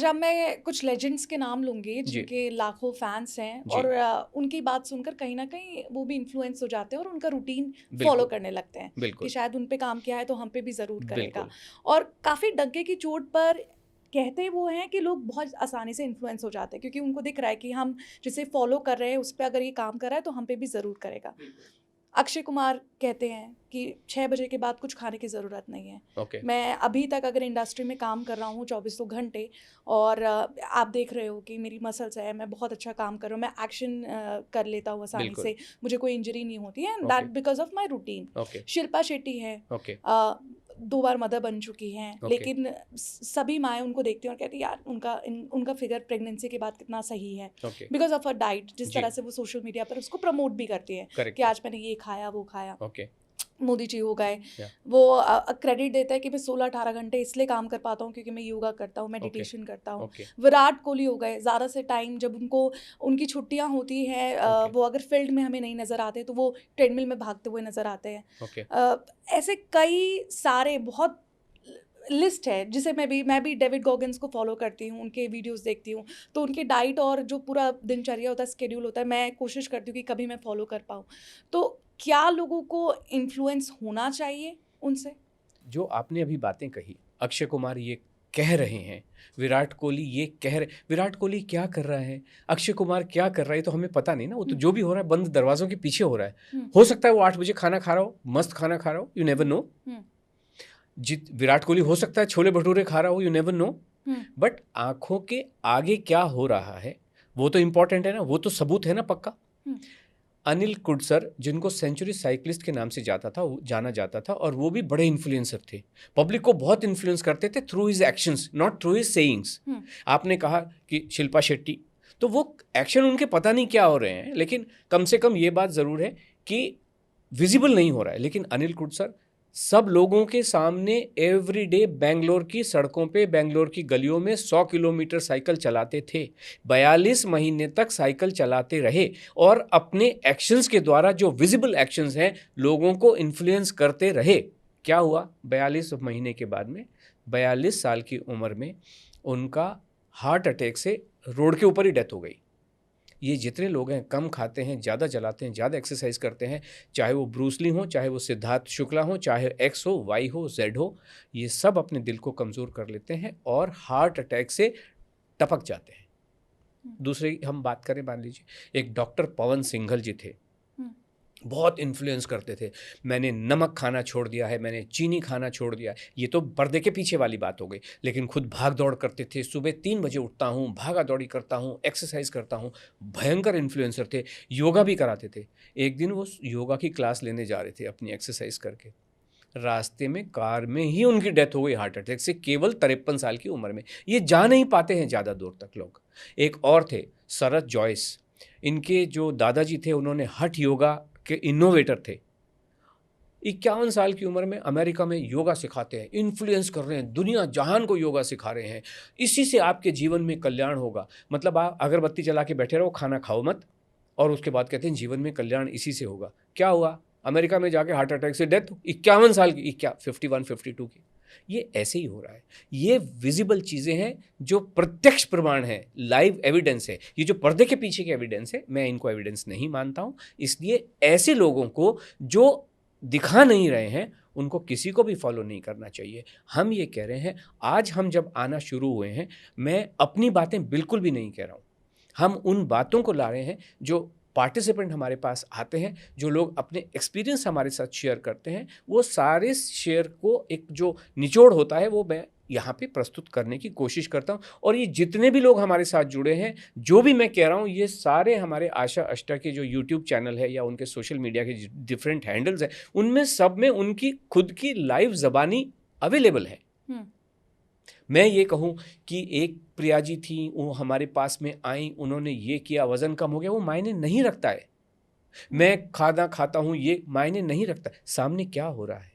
आज अब मैं कुछ लेजेंड्स के नाम लूँगी जी, जिनके लाखों फैन्स हैं जी, और उनकी बात सुनकर कहीं न कहीं वो भी इन्फ्लुएंस हो जाते हैं और उनका रूटीन फ़ॉलो बिल्कुल, करने लगते हैं कि बिल्कुल, शायद उन पे काम किया है तो हम पे भी ज़रूर करेगा। बिल्कुल, और काफ़ी डंके की चोट पर कहते वो हैं कि लोग बहुत आसानी से इन्फ्लुएंस हो जाते हैं क्योंकि उनको दिख रहा है कि हम जिसे फ़ॉलो कर रहे हैं उस पे अगर ये काम कर रहा है तो हम पे भी ज़रूर करेगा। अक्षय कुमार कहते हैं कि 6 बजे के बाद कुछ खाने की ज़रूरत नहीं है। ओके, मैं अभी तक अगर इंडस्ट्री में काम कर रहा हूँ चौबीसों घंटे और आप देख रहे हो कि मेरी मसल्स है, मैं बहुत अच्छा काम कर रहा हूँ, मैं एक्शन कर लेता हूँ आसानी बिल्कुल, से, मुझे कोई इंजरी नहीं होती है and that okay, because of my routine. Okay, Shilpa Shetty हैं, ओके, 2 बार मदर बन चुकी हैं, ओके, लेकिन सभी माएँ उनको देखती हैं और कहती हैं यार उनका फिगर प्रेगनेंसी के बाद कितना सही है। Okay, because of her diet जिस जी, तरह से वो सोशल मीडिया पर उसको प्रमोट भी करती हैं कि करेक्ट है, आज मैंने ये खाया, वो खाया। ओके, मोदी जी हो गए, या वो क्रेडिट देता है कि मैं 16-18 घंटे इसलिए काम कर पाता हूँ क्योंकि मैं योगा करता हूँ, ओके, मेडिटेशन करता हूँ। ओके, विराट कोहली हो गए, ज़्यादा से टाइम जब उनकी छुट्टियाँ होती हैं, ओके, वो अगर फील्ड में हमें नहीं नज़र आते तो वो ट्रेडमिल में भागते हुए नज़र आते हैं। ओके, अ, ऐसे कई सारे बहुत लिस्ट है जिसे मैं भी डेविड गॉगिन्स को फॉलो करती हूँ, उनके वीडियोज़ देखती हूँ, तो उनकी डाइट और जो पूरा दिनचर्या होता है, शेड्यूल होता है, मैं कोशिश करती हूँ कि कभी मैं फॉलो कर पाऊँ। तो क्या लोगों को इन्फ्लुएंस होना चाहिए उनसे? जो आपने अभी बातें कही, अक्षय कुमार ये कह रहे हैं, विराट कोहली ये कह रहे विराट कोहली क्या कर रहा है, अक्षय कुमार क्या कर रहा है, ये तो हमें पता नहीं ना, वो तो हुँ, जो भी हो रहा है बंद दरवाज़ों के पीछे हो रहा है। हुँ, हो सकता है वो 8 बजे खाना खा रहा हो, मस्त खाना खा रहा हो, यू नेवर हुँ, नो। हुँ, विराट कोहली हो सकता है छोले-भटूरे खा रहा हो, you never know. Hmm, but आँखों के आगे क्या हो रहा है, वो तो इम्पोर्टेंट है ना, वो तो सबूत है ना पक्का। हुँ, अनिल कुडसर जिनको सेंचुरी साइक्लिस्ट के नाम से जाना जाता था और वो भी बड़े इन्फ्लुएंसर थे। पब्लिक को बहुत इन्फ्लुएंस करते थे through his actions, not through his sayings. हुँ, आपने कहा कि शिल्पा शेट्टी, तो वो एक्शन उनके पता नहीं क्या हो रहे हैं, लेकिन कम से कम ये बात ज़रूर है कि विजिबल नहीं हो रहा है। लेकिन अनिल कुडसर सब लोगों के सामने एवरीडे बेंगलोर की सड़कों पे, बेंगलोर की गलियों में 100 किलोमीटर साइकिल चलाते थे। 42 महीने तक साइकिल चलाते रहे और अपने एक्शंस के द्वारा, जो विजिबल एक्शंस हैं, लोगों को इन्फ्लुएंस करते रहे। क्या हुआ 42 महीने के बाद में? 42 साल की उम्र में उनका हार्ट अटैक से रोड के ऊपर ही डेथ हो गई। ये जितने लोग हैं, कम खाते हैं, ज़्यादा चलाते हैं, ज़्यादा एक्सरसाइज करते हैं, चाहे वो ब्रूस ली हो, चाहे वो सिद्धार्थ शुक्ला हो, चाहे एक्स हो, वाई हो, जेड हो, ये सब अपने दिल को कमज़ोर कर लेते हैं और हार्ट अटैक से टपक जाते हैं। हुँ, दूसरी हम बात करें, मान लीजिए एक डॉक्टर पवन सिंघल जी थे, हुँ, बहुत इन्फ्लुएंस करते थे। मैंने नमक खाना छोड़ दिया है, मैंने चीनी खाना छोड़ दिया है। ये तो पर्दे के पीछे वाली बात हो गई, लेकिन खुद भाग दौड़ करते थे। सुबह 3 बजे उठता हूँ, भागा दौड़ी करता हूँ, एक्सरसाइज करता हूँ। भयंकर इन्फ्लुएंसर थे, योगा भी कराते थे। एक दिन वो योगा की क्लास लेने जा रहे थे अपनी एक्सरसाइज करके। रास्ते में कार में ही उनकी डेथ हो गई हार्ट अटैक से, केवल 53 साल की उम्र में। ये जा नहीं पाते हैं ज़्यादा दूर तक लोग। एक और थे, शरद जॉयस। इनके जो दादाजी थे, उन्होंने हठ योगा के इनोवेटर थे। 51 साल की उम्र में अमेरिका में योगा सिखाते हैं, इन्फ्लुएंस कर रहे हैं, दुनिया जहान को योगा सिखा रहे हैं। इसी से आपके जीवन में कल्याण होगा। मतलब आप अगरबत्ती जला के बैठे रहो, खाना खाओ मत, और उसके बाद कहते हैं जीवन में कल्याण इसी से होगा। क्या हुआ? अमेरिका में जाके हार्ट अटैक से डेथ 51 साल की, क्या 51 52 की। ये ऐसे ही हो रहा है। ये विजिबल चीज़ें हैं जो प्रत्यक्ष प्रमाण है, लाइव एविडेंस है। ये जो पर्दे के पीछे के एविडेंस है, मैं इनको एविडेंस नहीं मानता हूँ। इसलिए ऐसे लोगों को जो दिखा नहीं रहे हैं, उनको किसी को भी फॉलो नहीं करना चाहिए। हम ये कह रहे हैं, आज हम जब आना शुरू हुए हैं, मैं अपनी बातें बिल्कुल भी नहीं कह रहा हूँ। हम उन बातों को ला रहे हैं जो पार्टिसिपेंट हमारे पास आते हैं, जो लोग अपने एक्सपीरियंस हमारे साथ शेयर करते हैं, वो सारे शेयर को एक जो निचोड़ होता है, वो मैं यहाँ पे प्रस्तुत करने की कोशिश करता हूँ। और ये जितने भी लोग हमारे साथ जुड़े हैं, जो भी मैं कह रहा हूँ, ये सारे हमारे आशा अष्टा के जो यूट्यूब चैनल है या उनके सोशल मीडिया के डिफरेंट हैंडल्स हैं, उनमें सब में उनकी खुद की लाइव ज़बानी अवेलेबल है। हुँ, मैं ये कहूँ कि एक प्रिया जी थी, वो हमारे पास में आई, उन्होंने ये किया, वज़न कम हो गया, वो मायने नहीं रखता है। हुँ, मैं खाना खाता हूँ, ये मायने नहीं रखता। सामने क्या हो रहा है?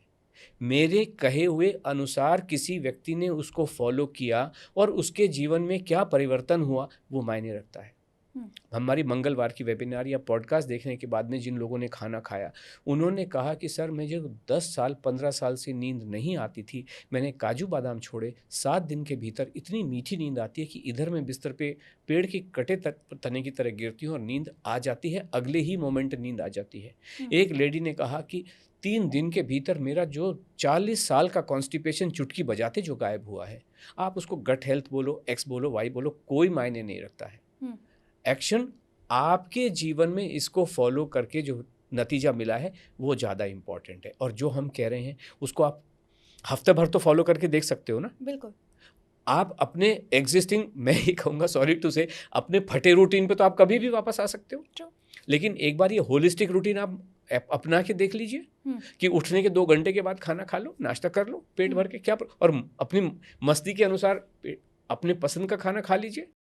मेरे कहे हुए अनुसार किसी व्यक्ति ने उसको फॉलो किया और उसके जीवन में क्या परिवर्तन हुआ, वो मायने रखता है। हमारी मंगलवार की वेबिनार या पॉडकास्ट देखने के बाद में जिन लोगों ने खाना खाया, उन्होंने कहा कि सर मुझे 10 साल 15 साल से नींद नहीं आती थी, मैंने काजू बादाम छोड़े, 7 दिन के भीतर इतनी मीठी नींद आती है कि इधर मैं बिस्तर पे पेड़ के कटे तने की तरह गिरती हूँ और नींद आ जाती है, अगले ही मोमेंट नींद आ जाती है। एक लेडी ने कहा कि 3 दिन के भीतर मेरा जो 40 साल का कॉन्स्टिपेशन चुटकी बजाते जो गायब हुआ है। आप उसको गट हेल्थ बोलो, एक्स बोलो, वाई बोलो, कोई मायने नहीं रखता है। एक्शन आपके जीवन में इसको फॉलो करके जो नतीजा मिला है वो ज़्यादा इम्पॉर्टेंट है, और जो हम कह रहे हैं उसको आप हफ्ते भर तो फॉलो करके देख सकते हो ना। बिल्कुल। आप अपने एग्जिस्टिंग, मैं ही कहूँगा सॉरी टू से, अपने फटे रूटीन पे तो आप कभी भी वापस आ सकते हो। True. लेकिन एक बार ये होलिस्टिक रूटीन आप अपना के देख लीजिए कि उठने के 2 घंटे के बाद खाना खा लो, नाश्ता कर लो पेट भर के, क्या और अपनी मस्ती के अनुसार अपने पसंद का खाना खा लीजिए।